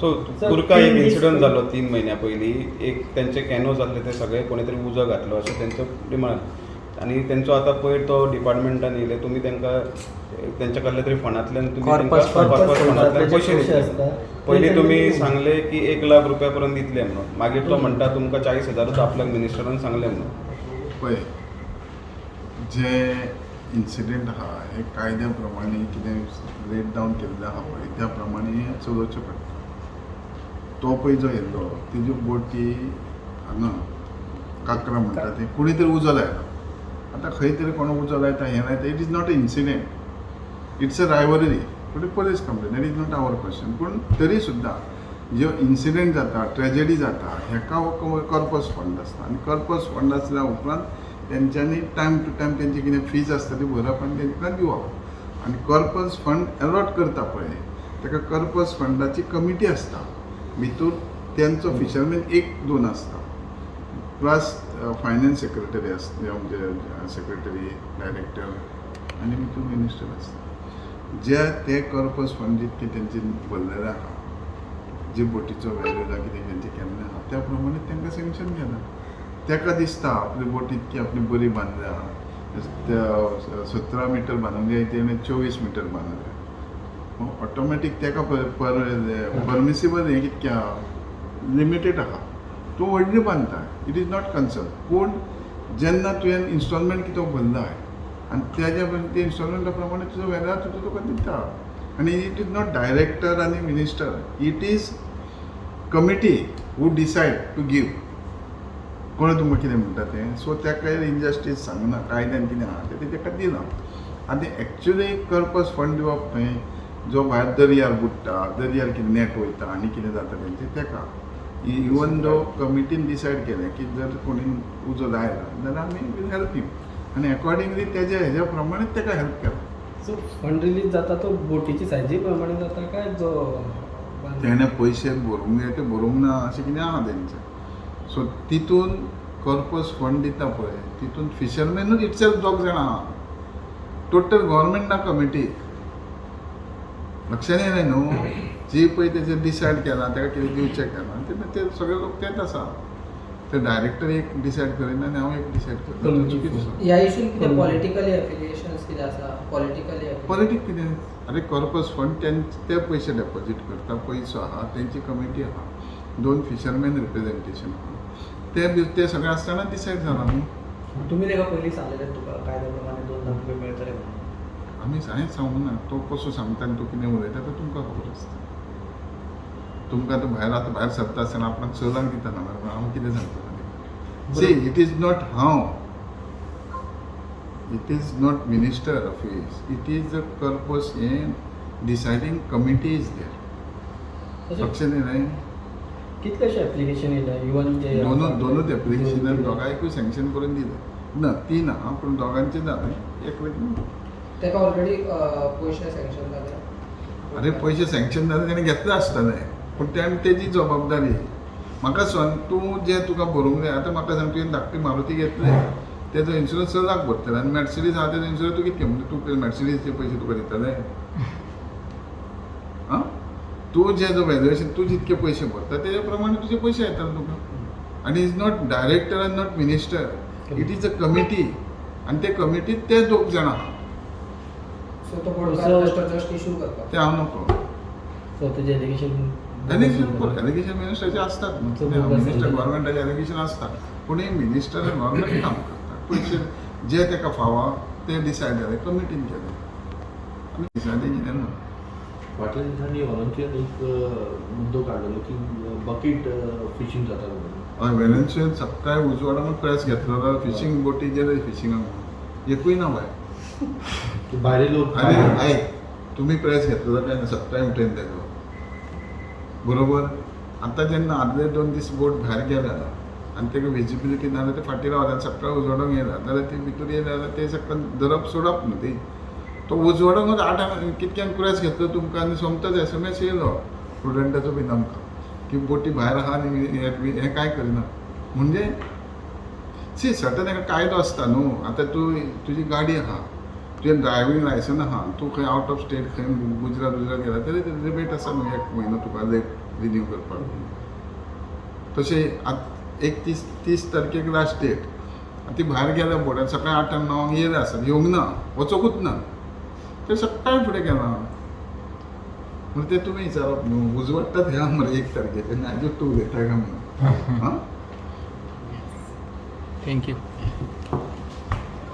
So Kurka एक incident जालो 3 महिन्या पयलीं. एक तेंचे कॅनो जाल्ले ते सगळे कोणी तरी उजो घातलो अशें तेंचो डिमांड. आनी तेंचो आतां पयर तो डिपार्टमेंटान येयले, तुमी तेंकां तेंच्या कसल्या तरी फंडांतल्यान तुमी तेंकां कॉर्पस फंडांतल्यान पयशे दितले. पयलीं तुमी सांगले की 1 लाख रुपया पर्यंत दितले म्हणून, मागीर तो म्हणटा तुमकां 40,000 आपल्याक मिनिस्टरान सांगले म्हणून. पळय, जे इन्सिडेंट आहा हे कायद्या प्रमाणे कितें लेट डावन केल्लें आहा पळय त्या प्रमाणे चलोवचें पडटा. तो पळय जो येयल्लो तेज्यो बोटी हांगा काक्रा म्हणटा ते कोणी तरी उजो लायला. आतां खंय तरी कोण उजो लायता हें लायता, it is not a incident, it's a rivalry. थोडी police complaint, that is not our question. पूण तरी सुद्दां ज्यो इन्सिडेंट जाता, ट्रेजेडी जाता, हेका कॉर्पस फंड आसता. आनी कॉर्पस फंड आसल्या उपरांत तेंच्यांनी टायम टू टायम तेंची कितें फीज आसता ती भरप आनी तेंकां दिवप. आनी कॉर्पस फंड अलॉट करता पळय तेका कॉर्पस फंडाची कमिटी आसता. भितूर तेंचो फिशरमॅन 1-2 आसता, प्लस फायनान्स सेक्रेटरी आसता, म्हणजे सेक्रेटरी, डायरेक्टर आनी भितूर मिनिस्टर आसता. जे ते कॉर्पस फंड जितके तेंचे भरलेले आहा, जे बोटीचो वेल्यू जाता कितें तेंचे केल्लें आहा त्या प्रमाणे तेंकां सँक्शन केलां. तेका दिसता आपली बोट इतकी आपली बरी बांदल्या, 17 मिटर बांदूंक जाय तेणें 24 मिटर बांदल्या. ऑटोमॅटीक तेका परमिसिबल हें कितकें आहा, लिमिटेड आहा. तूं व्हडली बांदता, इट इज नॉट कन्सर्न. पूण जेन्ना तुवें इन्स्टॉलमेंट कितें भरलाय आनी तेज्या ते इन्स्टॉलमेंटा प्रमाणे तुजो वेगळा तुका दिता. आनी इट इज नॉट डायरेक्टर आनी minister, it is committee who decide to give. कोण तुमकां कितें म्हणटा तें. सो तेका इनजस्टीस सांगना, कायद्यान कितें आहा तें तेका दिना. आनी एक्चुली कॉर्पस फंड दिवप खंय, जो भायर दर्यार बुडटा, दर्यार कितें नेट वयता आनी कितें जाता तेंचें तेका. इवन दो कमिटीन डिसायड केलें की जर कोणी उजो लायला जाल्यार आमी वील हेल्प यू, आनी अकॉर्डिंगली हेज्या प्रमाणे तेका हेल्प केला. सो फंड रिलीज जाता तो बोटीची सायजी प्रमाणे जाता काय जो तेणें पयशे भरूंक जाय ते भरूंक ना अशें कितें आहा तेंचें. सो तितून कॉर्पस फंड दिता पळय तितून फिशरमॅनूच इटसेल्फ 2 जाणां आहा. टोटल गव्हर्मेंट ना कमिटी. लक्षांत येयलें न्हू. जी पळय तेजेर डिसायड केलां तेका कितें दिवचें केलां ते सगळे लोक तेच आसा. ते डायरेक्टर एक डिसायड करिना आनी हांव एक डिसायड करता. ह्या इशून कितें पॉलिटिकली एफिलिएशन्स कितें आसा, पॉलिटीक कितें. अरे कॉर्पस फंड ते पयशे डेपॉजीट करता, पयसो आहा, तेंची कमिटी आहा, 2 फिशरमॅन रिप्रेझेंटेशन आहा, ते सगळे आसतना डिसायड जालां न्हू. तुम्ही तेका पयलीं सांगलेलें तुका कायद्या प्रमाणे 2 लाख रुपये मेळटले म्हणून. आमी हांवें सांगूंक ना. तो कसो सांगता आनी तो कितें उलयता तो तुमकां खबर आसता. तुमकां तो भायर सरता आसतना आपणाक 6 लाख दिता ना, हांव कितें सांगता. सी, इट इज नॉट हांव, it is not minister office, it is a corpus हें डिसायडींग कमिटी इज देर. लक्षांत येयलें. कितलेशे एप्लिकेशन येयले इवन जे दोनूच एप्लिकेशनान दोगांयकूय सँक्शन करून दिलें ना. 3 आहा पूण दोगांचें जालें, एक तेका ऑलरेडी पयशे सँक्शन जाले. अरे पयशे सँक्शन जाले तेणें घेतले आसतले, पूण तेजी जबाबदारी. म्हाका सांग, तूं जें तुका भरूंक जाय, आतां म्हाका सांग तुवें धाकटी मारुती घेतली, तेजो इन्शुरन्स 6 लाख भरतले, आनी मॅर्सिडीज आहा तेजो इन्शुरन्स तूं कितके म्हणजे तूं मॅर्सिडीजचे पयशे तुका दितले. आं, तूं जे जो वॅल्युएशन तूं जितके पयशे भरता तेज्या प्रमाणे तुजे पयशे येतात तुका. आनी इज नॉट डायरेक्टर आनी not minister, it is a committee. आनी ते कमिटींत ते 2 जाणां आहा. सो तो कोण जस्ट इशू करता ते हांव नको. सो तेजे एलिगेशन एलिगेशन मिनिस्टरचे असतात. मिनिस्टर गव्हर्मेंटाचे एलिगेशन असतात, पूण हे मिनिस्टर गव्हर्मेंट काम करता. पयशे जे तेका फावा ते डिसायड जालें, कमिटीन केलें आनी डिसायड केलें ना. फाटल्या दिसांनी व्हॉलंटियर एक मुद्दो काडलेलो की बकेट फिशींग जाता म्हणून. हय, वेलेन्शियन सकाळी उजवाडान प्रेस घेतलो फिशींग बोटी गेले फिशिंगाक, एकूय ना भायर. भायले लोक आनी तुमी प्रेस घेतलो काय सकाळी उठून तेजो बरोबर. आतां जेन्ना आदले 2 दीस बोट भायर गेल्या आनी तेका विजिबिलिटी ना जाल्यार ते फाटीं रावल्यात, सकाळी उजवाडाक येयला जाल्यार ती भितर येयले जाल्यार ते सकयल धरप सोडप न्हू ती. तो उजवाडाकूच 8 कितक्यांक प्रेस घेतलो तुमकां आनी सोमतोच SMS येयलो स्टुडंटाचो बीन आमकां की बोटी भायर आहा आनी हें कांय करिना. म्हणजे सी सर्टन एका कायदो आसता न्हू. आतां तुजी गाडी आहा, तुवें ड्रायवींग लायसन आहा, तूं खंय आवट ऑफ स्टेट खंय गुजरात गेला तरी रिबेट आसा न्हू 1 म्हयनो तुका लेट. रिन्यू करपाक तशें एक 30 तारखेक लास्ट डेट ती भायर गेल्या बोर्डार सकाळी 8-9 येयले आसत येवंक ना वचोंकूच ना ते सकाळी फुडें गेला म्हणजे ते तुमी विचारप न्हू उजवडटात हे मरे 1 तारखेक आनी आजून तूं उलयता काय म्हणून थँक्यू